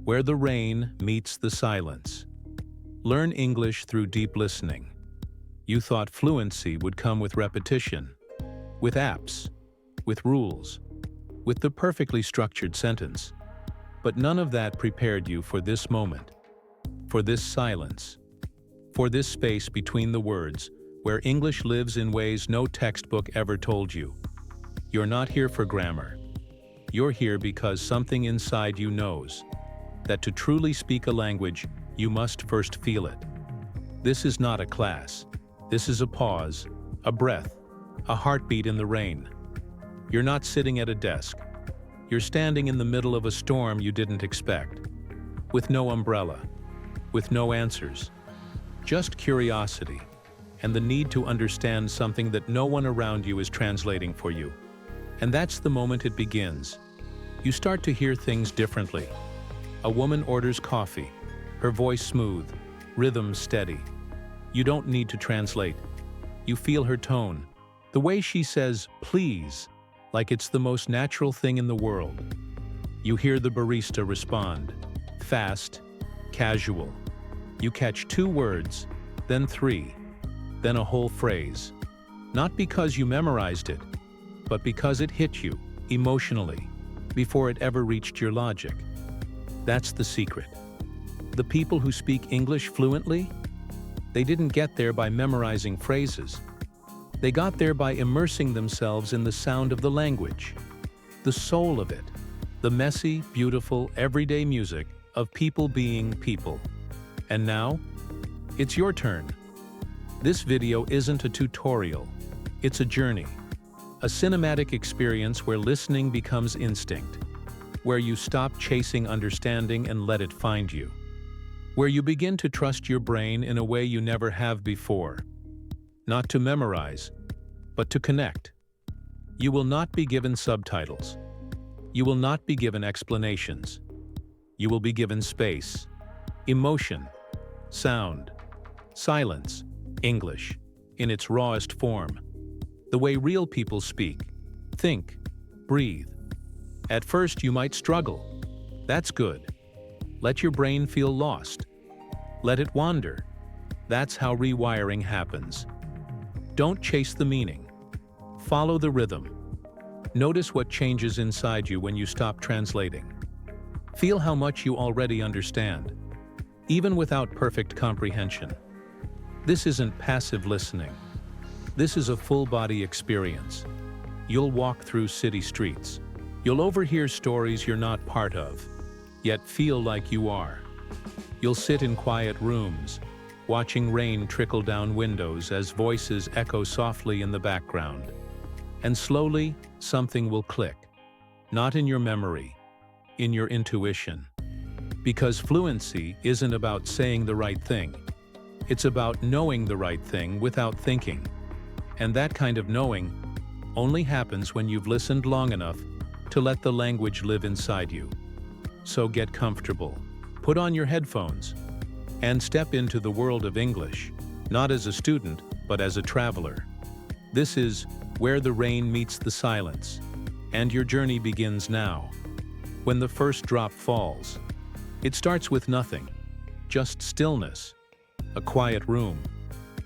where the rain meets the silence. Learn English through deep listening. You thought fluency would come with repetition, with apps, with rules, with the perfectly structured sentence. But none of that prepared you for this moment, for this silence, for this space between the words, where English lives in ways no textbook ever told you. You're not here for grammar. You're here because something inside you knows that to truly speak a language, you must first feel it. This is not a class. This is a pause, a breath, a heartbeat in the rain. You're not sitting at a desk. You're standing in the middle of a storm you didn't expect, with no umbrella, with no answers, just curiosity and the need to understand something that no one around you is translating for you. And that's the moment it begins. You start to hear things differently. A woman orders coffee, her voice smooth, rhythm steady. You don't need to translate. You feel her tone, the way she says, please, like it's the most natural thing in the world. You hear the barista respond, fast, casual. You catch 2 words, then 3, then a whole phrase. Not because you memorized it, but because it hit you, emotionally, before it ever reached your logic. That's the secret. The people who speak English fluently, they didn't get there by memorizing phrases. They got there by immersing themselves in the sound of the language, the soul of it, the messy, beautiful, everyday music of people being people. And now, it's your turn. This video isn't a tutorial, it's a journey, a cinematic experience where listening becomes instinct, where you stop chasing understanding and let it find you, where you begin to trust your brain in a way you never have before. Not to memorize, but to connect. You will not be given subtitles. You will not be given explanations. You will be given space, emotion, sound, silence, English, in its rawest form. The way real people speak, think, breathe. At first you might struggle. That's good. Let your brain feel lost. Let it wander. That's how rewiring happens. Don't chase the meaning. Follow the rhythm. Notice what changes inside you when you stop translating. Feel how much you already understand, even without perfect comprehension. This isn't passive listening. This is a full-body experience. You'll walk through city streets. You'll overhear stories you're not part of, yet feel like you are. You'll sit in quiet rooms, watching rain trickle down windows as voices echo softly in the background. And slowly, something will click. Not in your memory, in your intuition. Because fluency isn't about saying the right thing. It's about knowing the right thing without thinking. And that kind of knowing only happens when you've listened long enough to let the language live inside you. So get comfortable. Put on your headphones and step into the world of English, not as a student, but as a traveler. This is where the rain meets the silence, and your journey begins now. When the first drop falls, it starts with nothing, just stillness, a quiet room,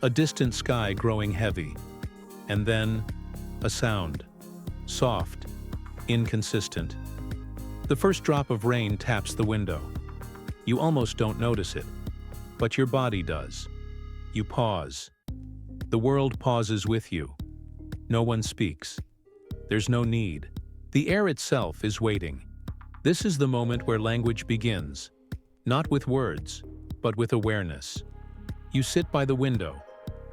a distant sky growing heavy, and then a sound, soft, inconsistent. The first drop of rain taps the window. You almost don't notice it, but your body does. You pause. The world pauses with you. No one speaks. There's no need. The air itself is waiting. This is the moment where language begins, not with words, but with awareness. You sit by the window,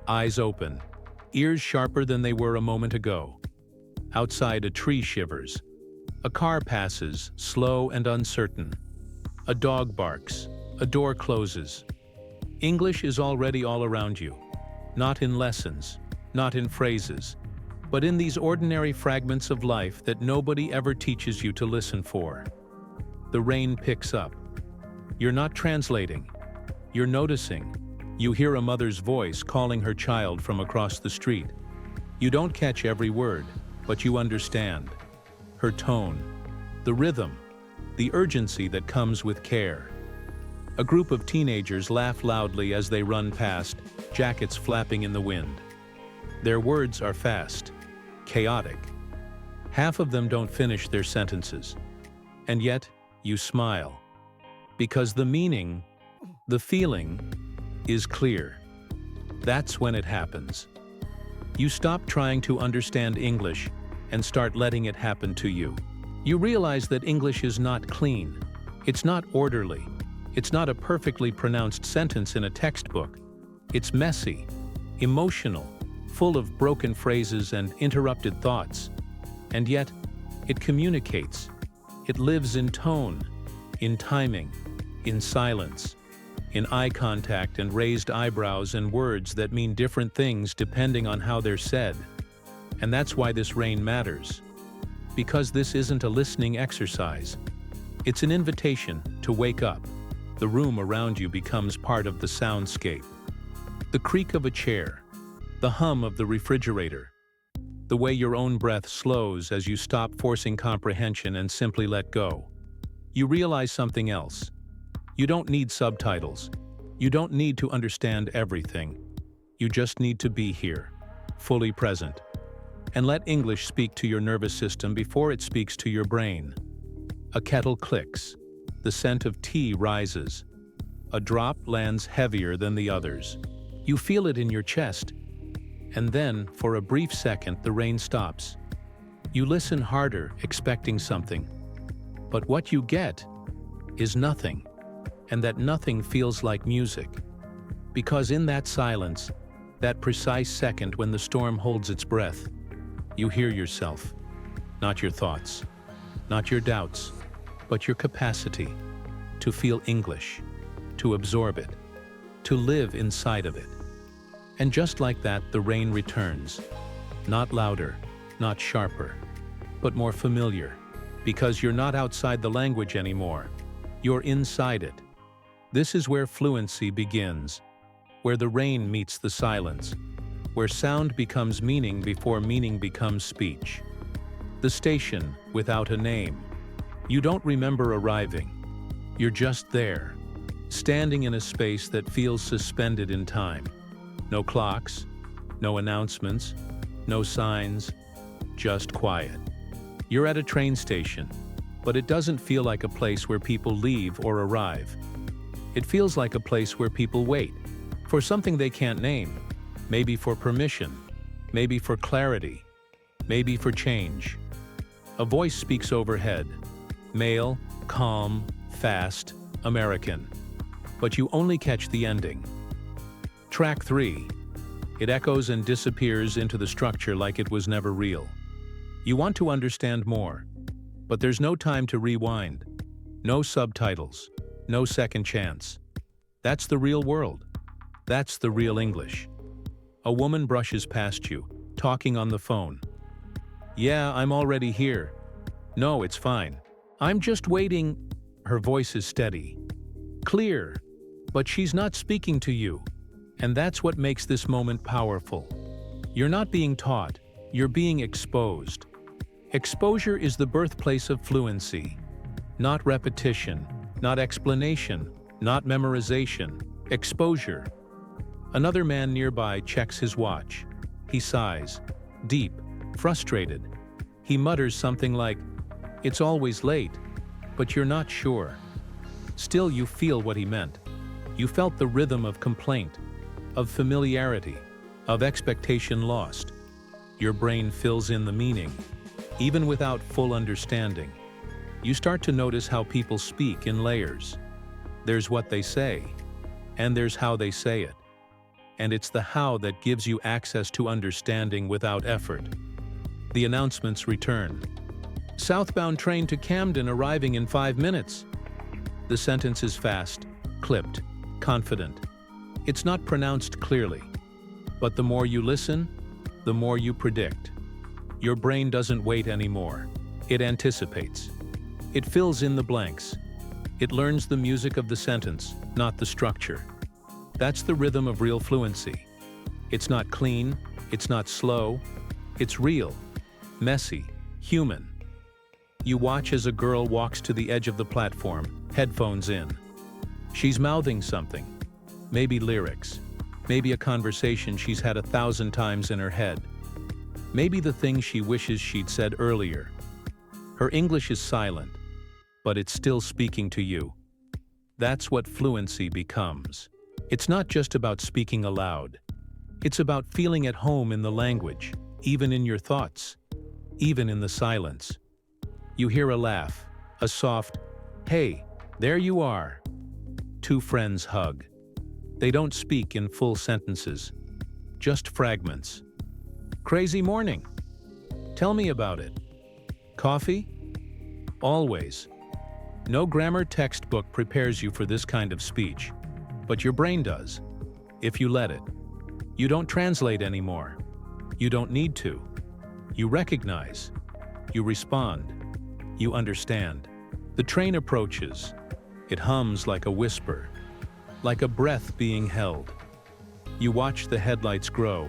eyes open, ears sharper than they were a moment ago. Outside, a tree shivers. A car passes, slow and uncertain. A dog barks. A door closes. English is already all around you. Not in lessons, not in phrases, but in these ordinary fragments of life that nobody ever teaches you to listen for. The rain picks up. You're not translating. You're noticing. You hear a mother's voice calling her child from across the street. You don't catch every word, but you understand. Her tone, the rhythm, the urgency that comes with care. A group of teenagers laugh loudly as they run past, jackets flapping in the wind. Their words are fast, chaotic. Half of them don't finish their sentences. And yet, you smile. Because the meaning, the feeling, is clear. That's when it happens. You stop trying to understand English and start letting it happen to you. You realize that English is not clean. It's not orderly. It's not a perfectly pronounced sentence in a textbook. It's messy, emotional, full of broken phrases and interrupted thoughts. And yet, it communicates. It lives in tone, in timing, in silence, in eye contact and raised eyebrows and words that mean different things depending on how they're said. And that's why this rain matters. Because this isn't a listening exercise. It's an invitation to wake up. The room around you becomes part of the soundscape. The creak of a chair, the hum of the refrigerator, the way your own breath slows as you stop forcing comprehension and simply let go. You realize something else. You don't need subtitles. You don't need to understand everything. You just need to be here, fully present. And let English speak to your nervous system before it speaks to your brain. A kettle clicks. The scent of tea rises. A drop lands heavier than the others. You feel it in your chest. And then, for a brief second, the rain stops. You listen harder, expecting something. But what you get is nothing. And that nothing feels like music. Because in that silence, that precise second when the storm holds its breath, you hear yourself, not your thoughts, not your doubts, but your capacity to feel English, to absorb it, to live inside of it. And just like that, the rain returns, not louder, not sharper, but more familiar, because you're not outside the language anymore, you're inside it. This is where fluency begins, where the rain meets the silence, where sound becomes meaning before meaning becomes speech. The station without a name. You don't remember arriving. You're just there, standing in a space that feels suspended in time. No clocks, no announcements, no signs, just quiet. You're at a train station, but it doesn't feel like a place where people leave or arrive. It feels like a place where people wait for something they can't name, maybe for permission, maybe for clarity, maybe for change. A voice speaks overhead, male, calm, fast, American. But you only catch the ending. Track 3. It echoes and disappears into the structure like it was never real. You want to understand more, but there's no time to rewind. No subtitles, no second chance. That's the real world. That's the real English. A woman brushes past you, talking on the phone. Yeah, I'm already here. No, it's fine. I'm just waiting. Her voice is steady, clear, but she's not speaking to you. And that's what makes this moment powerful. You're not being taught, you're being exposed. Exposure is the birthplace of fluency. Not repetition, not explanation, not memorization. Exposure. Another man nearby checks his watch. He sighs, deep, frustrated. He mutters something like, "It's always late," but you're not sure. Still, you feel what he meant. You felt the rhythm of complaint, of familiarity, of expectation lost. Your brain fills in the meaning, even without full understanding. You start to notice how people speak in layers. There's what they say, and there's how they say it. And it's the how that gives you access to understanding without effort. The announcements return. Southbound train to Camden arriving in 5 minutes. The sentence is fast, clipped, confident. It's not pronounced clearly. But the more you listen, the more you predict. Your brain doesn't wait anymore. It anticipates. It fills in the blanks. It learns the music of the sentence, not the structure. That's the rhythm of real fluency. It's not clean, it's not slow, it's real, messy, human. You watch as a girl walks to the edge of the platform, headphones in. She's mouthing something, maybe lyrics, maybe a conversation she's had 1,000 times in her head, maybe the thing she wishes she'd said earlier. Her English is silent, but it's still speaking to you. That's what fluency becomes. It's not just about speaking aloud. It's about feeling at home in the language, even in your thoughts, even in the silence. You hear a laugh, a soft, "Hey, there you are." Two friends hug. They don't speak in full sentences, just fragments. "Crazy morning. Tell me about it. Coffee?" Always. No grammar textbook prepares you for this kind of speech, but your brain does, if you let it. You don't translate anymore. You don't need to. You recognize. You respond. You understand. The train approaches. It hums like a whisper, like a breath being held. You watch the headlights grow.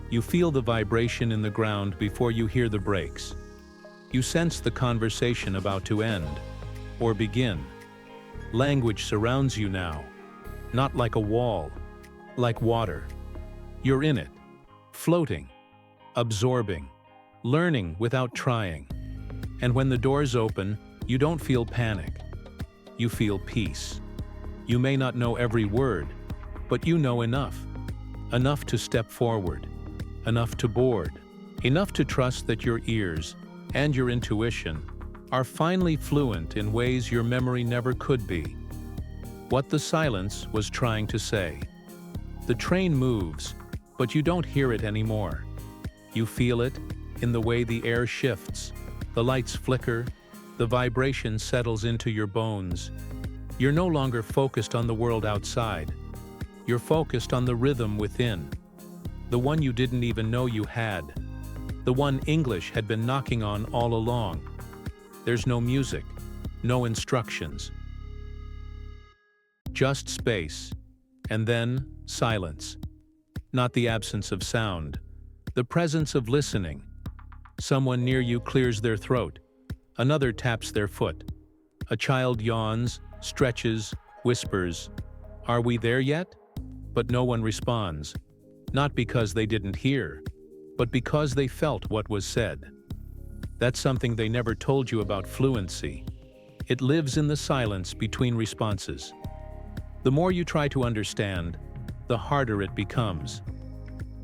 You feel the vibration in the ground before you hear the brakes. You sense the conversation about to end, or begin. Language surrounds you now, not like a wall, like water. You're in it, floating, absorbing, learning without trying. And when the doors open, you don't feel panic. You feel peace. You may not know every word, but you know enough. Enough to step forward, enough to board, enough to trust that your ears and your intuition are finally fluent in ways your memory never could be. What the silence was trying to say. The train moves, but you don't hear it anymore. You feel it in the way the air shifts, the lights flicker, the vibration settles into your bones. You're no longer focused on the world outside. You're focused on the rhythm within, the one you didn't even know you had, the one English had been knocking on all along. There's no music, no instructions. Just space, and then silence. Not the absence of sound, the presence of listening. Someone near you clears their throat. Another taps their foot. A child yawns, stretches, whispers, "Are we there yet?" But no one responds. Not because they didn't hear, but because they felt what was said. That's something they never told you about fluency. It lives in the silence between responses. The more you try to understand, the harder it becomes.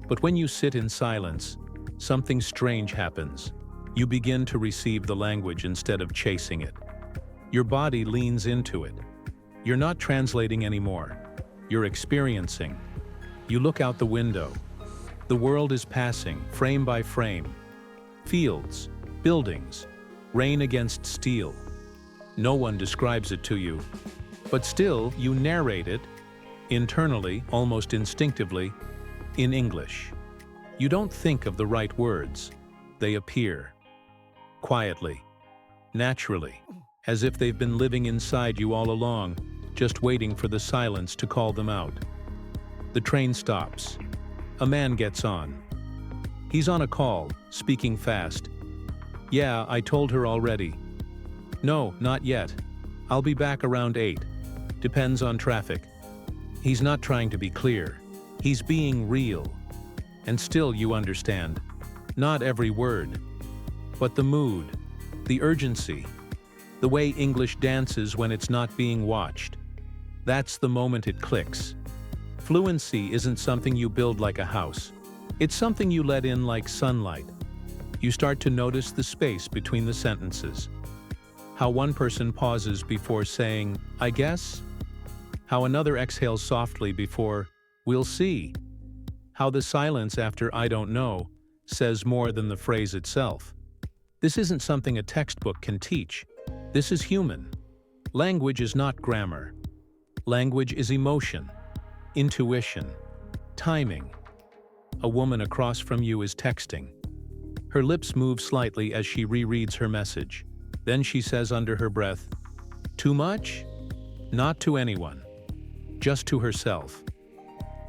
But when you sit in silence, something strange happens. You begin to receive the language instead of chasing it. Your body leans into it. You're not translating anymore. You're experiencing. You look out the window. The world is passing, frame by frame. Fields, buildings, rain against steel. No one describes it to you, but still you narrate it, internally, almost instinctively, in English. You don't think of the right words. They appear. Quietly, naturally, as if they've been living inside you all along, just waiting for the silence to call them out. The train stops. A man gets on. He's on a call, speaking fast. "Yeah, I told her already." "No, not yet. I'll be back around 8. Depends on traffic." He's not trying to be clear. He's being real. And still you understand. Not every word. But the mood, the urgency, the way English dances when it's not being watched. That's the moment it clicks. Fluency isn't something you build like a house. It's something you let in like sunlight. You start to notice the space between the sentences. How one person pauses before saying, "I guess?" How another exhales softly before, "We'll see." How the silence after "I don't know" says more than the phrase itself. This isn't something a textbook can teach. This is human. Language is not grammar. Language is emotion, intuition, timing. A woman across from you is texting. Her lips move slightly as she rereads her message. Then she says under her breath, "Too much?" Not to anyone, just to herself.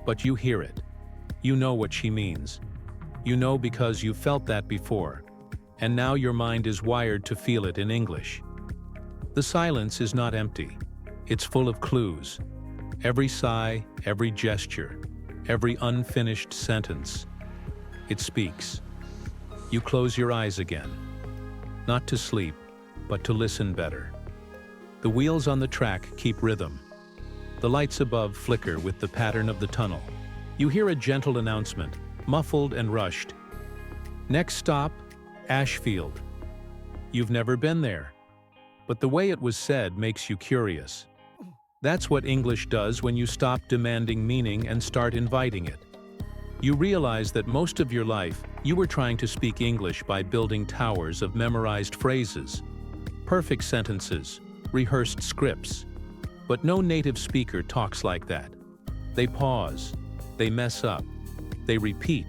But you hear it. You know what she means. You know because you felt that before. and now your mind is wired to feel it in English. The silence is not empty. It's full of clues. Every sigh, every gesture, every unfinished sentence. It speaks. You close your eyes again. Not to sleep, but to listen better. The wheels on the track keep rhythm. The lights above flicker with the pattern of the tunnel. You hear a gentle announcement, muffled and rushed. Next stop, Ashfield. You've never been there, but the way it was said makes you curious. That's what English does when you stop demanding meaning and start inviting it. You realize that most of your life, you were trying to speak English by building towers of memorized phrases, perfect sentences, rehearsed scripts. But no native speaker talks like that. They pause, they mess up, they repeat,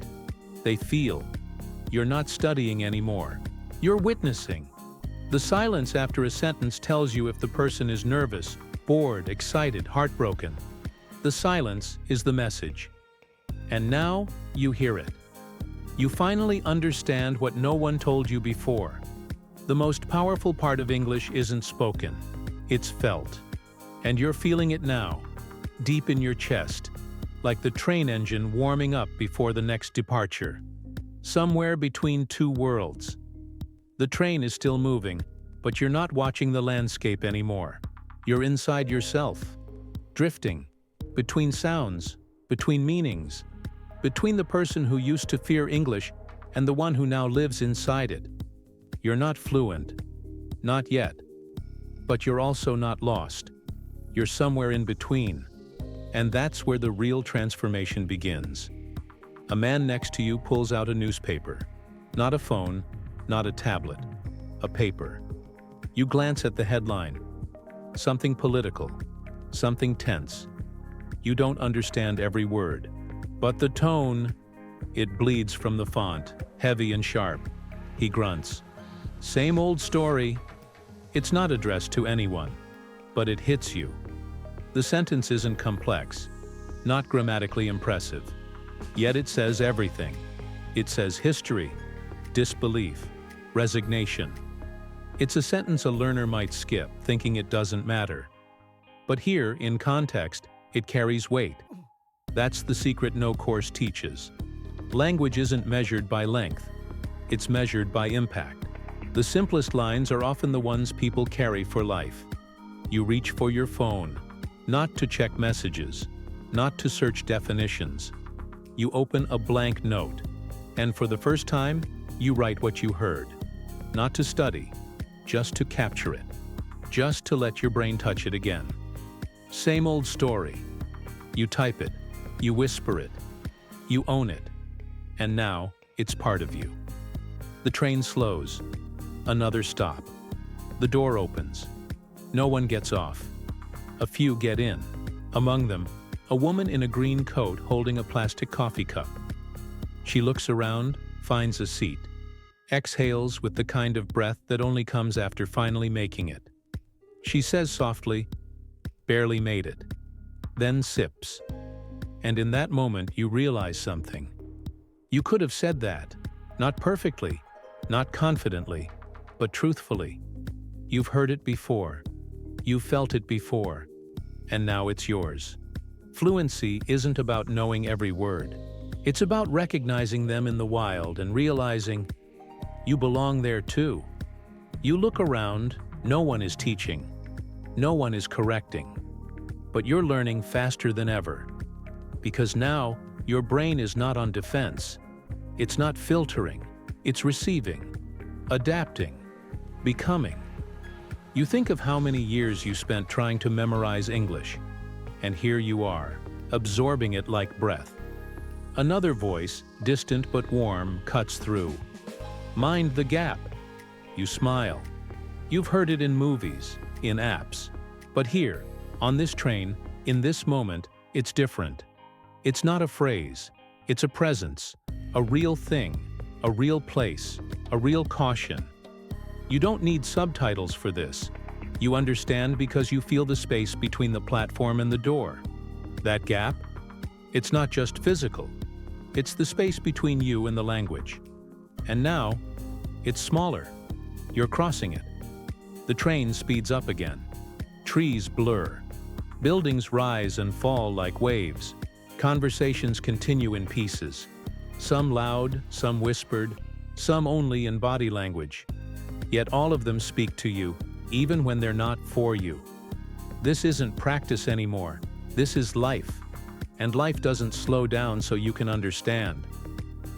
they feel. You're not studying anymore. You're witnessing. The silence after a sentence tells you if the person is nervous, bored, excited, heartbroken. The silence is the message. And now you hear it. You finally understand what no one told you before. The most powerful part of English isn't spoken. It's felt. And you're feeling it now, deep in your chest, like the train engine warming up before the next departure. Somewhere between two worlds. The train is still moving, but you're not watching the landscape anymore. You're inside yourself, drifting, between sounds, between meanings, between the person who used to fear English and the one who now lives inside it. You're not fluent, not yet, but you're also not lost. You're somewhere in between, and that's where the real transformation begins. A man next to you pulls out a newspaper, not a phone, not a tablet, a paper. You glance at the headline. Something political, something tense. You don't understand every word, but the tone, it bleeds from the font, heavy and sharp. He grunts. Same old story. It's not addressed to anyone, but it hits you. The sentence isn't complex, not grammatically impressive, yet it says everything. It says history, disbelief, resignation. It's a sentence a learner might skip, thinking it doesn't matter. But here, in context, it carries weight. That's the secret no course teaches. Language isn't measured by length. It's measured by impact. The simplest lines are often the ones people carry for life. You reach for your phone, not to check messages, not to search definitions. You open a blank note, and for the first time, you write what you heard. Not to study, just to capture it, just to let your brain touch it again. Same old story. You type it, you whisper it, you own it, and now it's part of you. The train slows. Another stop. The door opens. No one gets off. A few get in. Among them, a woman in a green coat holding a plastic coffee cup. She looks around, finds a seat, exhales with the kind of breath that only comes after finally making it. She says softly, "Barely made it," then sips. And in that moment you realize something. You could have said that, not perfectly, not confidently, but truthfully. You've heard it before. You've felt it before. And now it's yours. Fluency isn't about knowing every word. It's about recognizing them in the wild and realizing you belong there too. You look around, no one is teaching. No one is correcting. But you're learning faster than ever. Because now, your brain is not on defense. It's not filtering. It's receiving, adapting, becoming. You think of how many years you spent trying to memorize English, and here you are, absorbing it like breath. Another voice, distant but warm, cuts through. Mind the gap. You smile. You've heard it in movies, in apps. But here, on this train, in this moment, it's different. It's not a phrase. It's a presence, a real thing, a real place, a real caution. You don't need subtitles for this. You understand because you feel the space between the platform and the door. That gap? It's not just physical. It's the space between you and the language. And now, It's smaller. You're crossing it. The train speeds up again. Trees blur. Buildings rise and fall like waves. Conversations continue in pieces. Some loud, some whispered, some only in body language. Yet all of them speak to you, even when they're not for you. This isn't practice anymore. This is life. And life doesn't slow down so you can understand.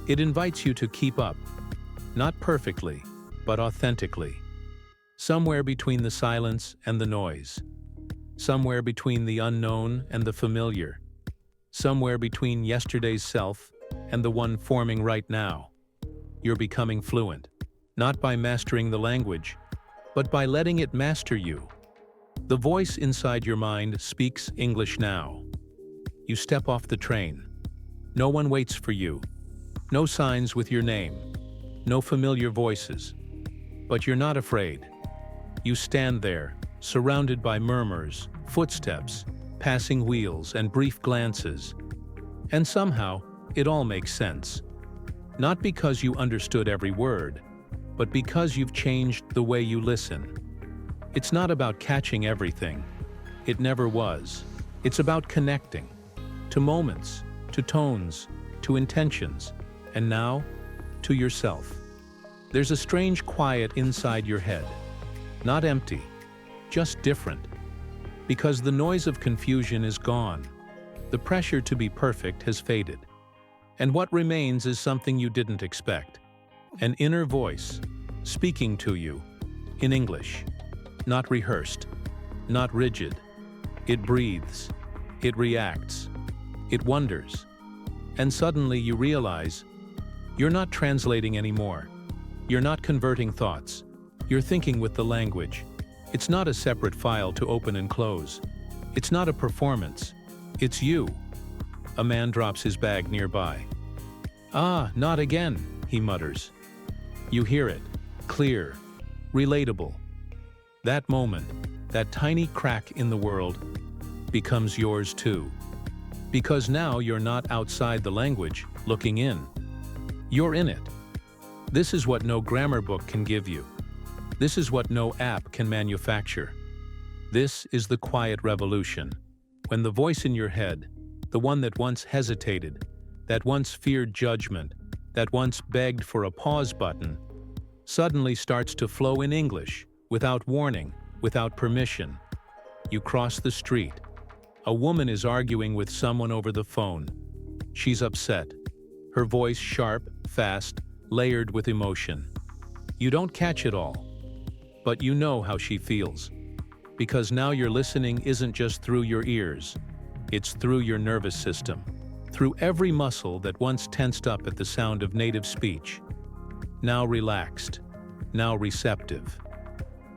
It invites you to keep up. Not perfectly, but authentically. Somewhere between the silence and the noise. Somewhere between the unknown and the familiar. Somewhere between yesterday's self and the one forming right now. You're becoming fluent, not by mastering the language, but by letting it master you. The voice inside your mind speaks English now. You step off the train. No one waits for you. No signs with your name. No familiar voices. But you're not afraid. You stand there, surrounded by murmurs, footsteps, passing wheels, and brief glances. And somehow, it all makes sense. Not because you understood every word, but because you've changed the way you listen. It's not about catching everything. It never was. It's about connecting. To moments, to tones, to intentions, and now, to yourself. There's a strange quiet inside your head. Not empty, just different. Because the noise of confusion is gone. The pressure to be perfect has faded. And what remains is something you didn't expect. An inner voice, speaking to you, in English. Not rehearsed, not rigid. It breathes, it reacts, it wonders. And suddenly you realize, you're not translating anymore. You're not converting thoughts. You're thinking with the language. It's not a separate file to open and close. It's not a performance. It's you. A man drops his bag nearby. "Ah, not again," he mutters. You hear it, clear, relatable. That moment, that tiny crack in the world, becomes yours too. Because now you're not outside the language, looking in. You're in it. This is what no grammar book can give you. This is what no app can manufacture. This is the quiet revolution. When the voice in your head, the one that once hesitated, that once feared judgment, that once begged for a pause button, suddenly starts to flow in English, without warning, without permission. You cross the street. A woman is arguing with someone over the phone. She's upset. Her voice sharp, fast, layered with emotion. You don't catch it all, but you know how she feels. Because now your listening isn't just through your ears, it's through your nervous system, through every muscle that once tensed up at the sound of native speech. Now relaxed, now receptive.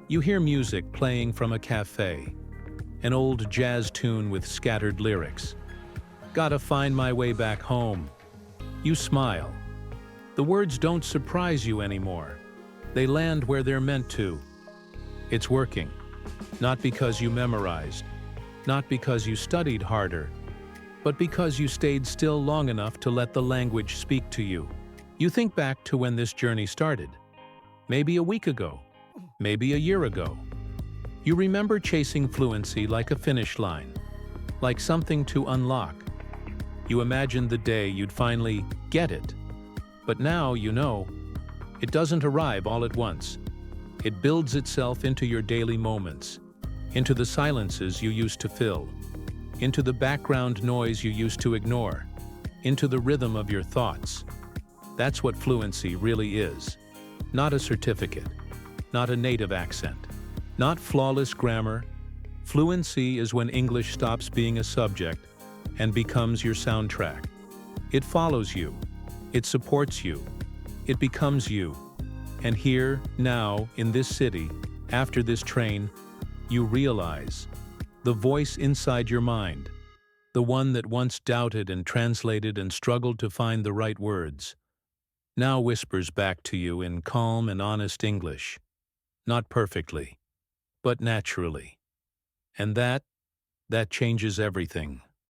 You hear music playing from a cafe, an old jazz tune with scattered lyrics. Gotta find my way back home. You smile. The words don't surprise you anymore. They land where they're meant to. It's working. Not because you memorized, not because you studied harder, but because you stayed still long enough to let the language speak to you. You think back to when this journey started. Maybe a week ago, maybe a year ago. You remember chasing fluency like a finish line, like something to unlock. You imagined the day you'd finally get it. But now you know, it doesn't arrive all at once. It builds itself into your daily moments, into the silences you used to fill, into the background noise you used to ignore, into the rhythm of your thoughts. That's what fluency really is. Not a certificate, not a native accent, not flawless grammar. Fluency is when English stops being a subject and becomes your soundtrack. It follows you, it supports you, it becomes you. And here, now, in this city, after this train, you realize the voice inside your mind, the one that once doubted and translated and struggled to find the right words, now whispers back to you in calm and honest English. Not perfectly, but naturally. And that changes everything.